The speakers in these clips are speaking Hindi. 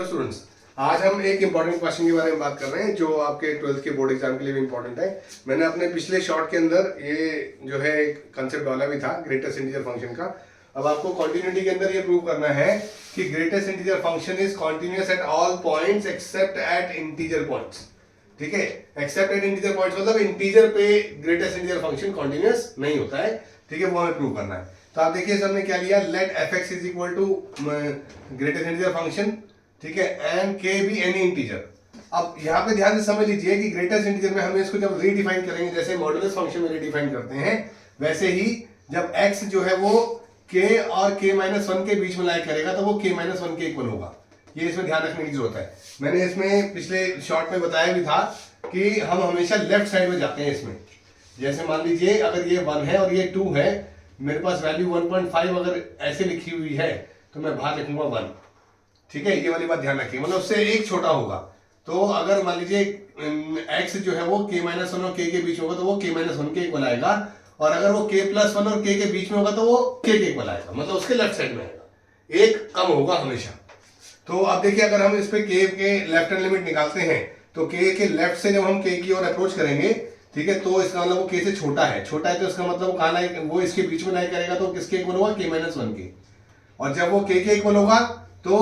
स्टूडेंट्स, आज हम एक इंपॉर्टेंट क्वेश्चन के बारे में बात कर रहे हैं जो आपके 12th के बोर्ड एग्जाम के लिए भी इंपॉर्टेंट है। मैंने अपने पिछले शॉर्ट के अंदर ये जो है एक कंसेप्ट डाला भी था ग्रेटेस्ट इंटीजर फंक्शन का। अब आपको कॉन्टिन्यूटी के अंदर ये प्रूव करना है कि greatest integer function is continuous at all points accept eight integer points. ठीक है, एक्सेप्ट एट इंटीजर पॉइंट्स मतलब इंटीजर पे ग्रेटेस्ट इंटीजर फंक्शन कॉन्टिन्यूअस नहीं होता है। ठीक है, वो हमें प्रूव करना है। तो आप देखिए हमने क्या लिया, let F X is equal to greatest integer function, ठीक है, एंड के बी एनी इंटीजर। अब यहाँ पे ध्यान से समझ लीजिए कि ग्रेटेस्ट इंटीजर में हमें इसको जब रीडिफाइन करेंगे, जैसे मॉडुलस फंक्शन में रीडिफाइन करते हैं, वैसे ही जब x जो है वो k और k-1 के बीच में लाई करेगा तो वो k-1 के इक्वल होगा। ये इसमें ध्यान रखने की जरूरत है। मैंने इसमें पिछले शॉर्ट में बताया भी था कि हम हमेशा लेफ्ट साइड में जाते हैं इसमें। जैसे मान लीजिए अगर ये 1 है और ये 2 है, मेरे पास वैल्यू 1.5 अगर ऐसे लिखी हुई है तो मैं बाहर लिखूंगा 1। ठीक है, ये वाली बात ध्यान रखिए, मतलब उससे एक छोटा होगा। तो अगर मान लीजिए x जो है वो k-1 और k के बीच में होगा तो वो k-1 के इक्वल आएगा, और अगर वो k+1 और k के बीच में होगा तो वो k के इक्वल आएगा, मतलब उसके लेफ्ट साइड में आएगा, एक कम होगा हमेशा। तो अब देखिए अगर हम इस पे k के लेफ्ट हैंड लिमिट निकालते हैं तो k के लेफ्ट से जब हम k की ओर अप्रोच करेंगे, ठीक है, तो इसका मतलब वो k से छोटा है तो इसका मतलब वो कहाँ लाई, वो इसके बीच में लाई करेगा तो किसके इक्वल होगा, k-1 के। और जब वो k के इक्वल होगा तो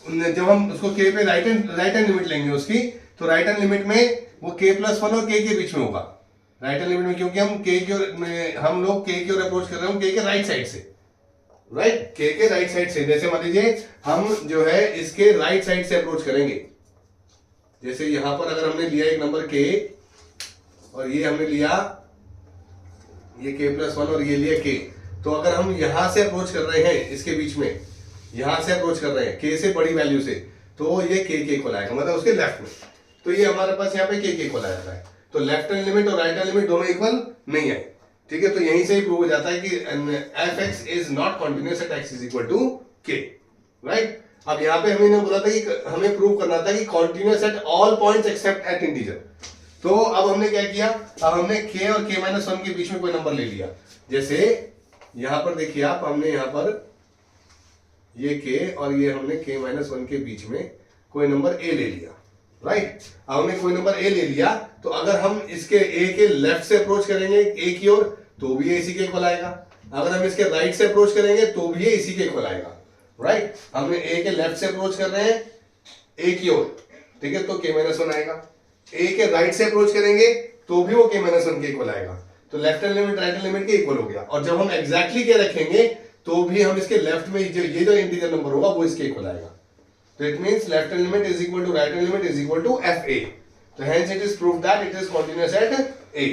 जब हम उसको k पे राइट हैंड लिमिट लेंगे उसकी, तो राइट हैंड लिमिट में वो k+1 और k के बीच में होगा। राइट हैंड लिमिट में क्योंकि हम लोग k की ओर अप्रोच कर रहे हैं, k के राइट साइड से, राइट, k के राइट साइड से। जैसे मान लीजिए हम जो है इसके राइट साइड से अप्रोच करेंगे। जैसे यहां पर अगर हमने लिया एक नंबर k और ये हमने लिया ये k+1 और ये लिया k, तो अगर हम यहां से अप्रोच कर रहे हैं इसके बीच में, यहां से अप्रोच कर रहे हैं k से बड़ी वैल्यू से, तो ये k के इक्वल आएगा, मतलब उसके लेफ्ट में। तो ये हमारे पास यहाँ पे k के इक्वल आ जाता है। तो लेफ्ट हैंड लिमिट और राइट हैंड लिमिट दोनों इक्वल नहीं है। ठीक है, तो यहीं से ही प्रूव हो जाता है कि f(x) is not continuous at x is equal to k, right. अब यहाँ पे हमें बोला था कि हमें प्रूव करना था कि continuous at all points accept eight integer. तो अब हमने क्या किया, अब हमने k और k-1 के बीच में कोई नंबर ले लिया। जैसे यहां पर देखिए आप, हमने यहां पर ये k और ये हमने k-1 के बीच में कोई नंबर a ले लिया, राइट। अब हमने कोई नंबर a ले लिया, तो अगर हम इसके a के लेफ्ट से अप्रोच करेंगे a की ओर तो भी ये इसी के इक्वल आएगा। अगर हम इसके राइट से अप्रोच करेंगे तो भी ये इसी के इक्वल आएगा, राइट। हमने a के लेफ्ट से अप्रोच कर रहे हैं a की ओर, ठीक है, तो k-1 आएगा। a के राइट से अप्रोच करेंगे तो भी वो k-1 के इक्वल आएगा। तो left hand limit right hand limit के इक्वल हो गया। और जब हम एग्जैक्टली के रखेंगे तो भी हम इसके लेफ्ट में ये जो इंटीजर नंबर होगा वो इसके इक्वल आएगा। तो it means left hand limit is equal to right hand limit is equal to fa। तो hence it is proved that it is continuous at a।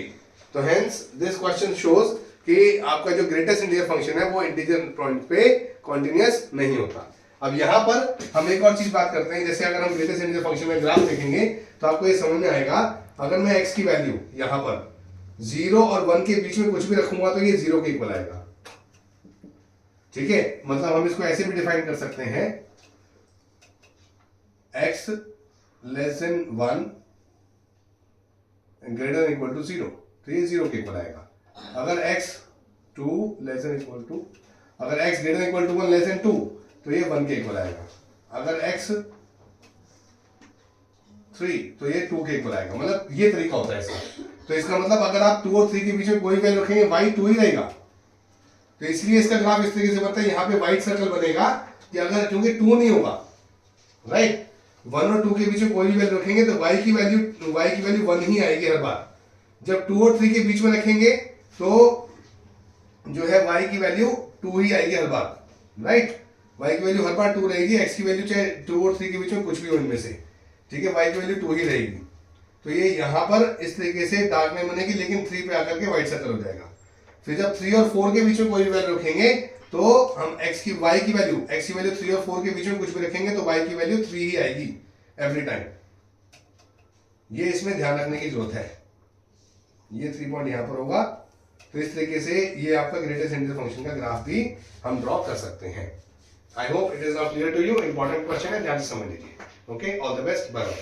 तो hence this question shows कि आपका जो ग्रेटेस्ट इंटीजर फंक्शन है वो इंटीजर पॉइंट पे कॉन्टिन्यूअस नहीं होता। अब यहाँ पर हम एक और चीज बात करते हैं। जैसे अगर हम ग्रेटेस्ट इंटीजर फंक्शन में ग्राफ देखेंगे तो आपको ये समझ में आएगा, अगर मैं x की वैल्यू यहाँ पर 0 और 1 के बीच में कुछ भी रखूंगा तो ये 0 के इक्वल आएगा। ठीक है, मतलब हम इसको ऐसे भी डिफाइन कर सकते हैं, x less than 1 greater than equal to 0, तो ये 0 के इक्वल आएगा। अगर x 2 less than equal to, अगर x greater than equal to 1 less than 2 तो ये 1 के इक्वल आएगा। अगर x 3 तो ये 2 के इक्वल आएगा। मतलब ये तरीका होता है इसका। तो इसका मतलब अगर आप 2 और 3 के बीच में कोई वैल्यू रखेंगे y 2 ही रहेगा। तो इसलिए इसका ग्राफ इस तरीके से बनता है, यहाँ पे व्हाइट सर्कल बनेगा कि अगर, क्योंकि 2 नहीं होगा, राइट, 1 और 2 के बीच में कोई भी वैल्यू रखेंगे तो y की वैल्यू 1 ही आएगी हर बार। जब 2 और 3 के बीच में रखेंगे तो जो है y की वैल्यू 2 ही आएगी हर बार, राइट। y की वैल्यू हर बार 2 रहेगी, x की वैल्यू चाहे 2 और 3 के बीच में कुछ भी हो इनमें से, ठीक है, y की वैल्यू 2 ही रहेगी। तो ये यहाँ पर इस तरीके से डार्क नहीं बनेगी, लेकिन 3 पे आकर के व्हाइट सर्कल हो जाएगा। फिर जब 3 और 4 के बीच में कोई भी वैल्यू रखेंगे तो हम x की वैल्यू 3 और 4 के बीच में कुछ भी रखेंगे तो y की वैल्यू 3 ही आएगी एवरी टाइम। ये इसमें ध्यान रखने की जरूरत है। ये 3 पॉइंट यहां पर होगा। तो इस तरीके से ये आपका ग्रेटेस्ट इंटीजर फंक्शन का ग्राफ भी हम ड्रॉ कर सकते हैं। I hope it is not clear to you. Important question है, ध्यान से समझ लीजिए। Okay, all the best, bye bye.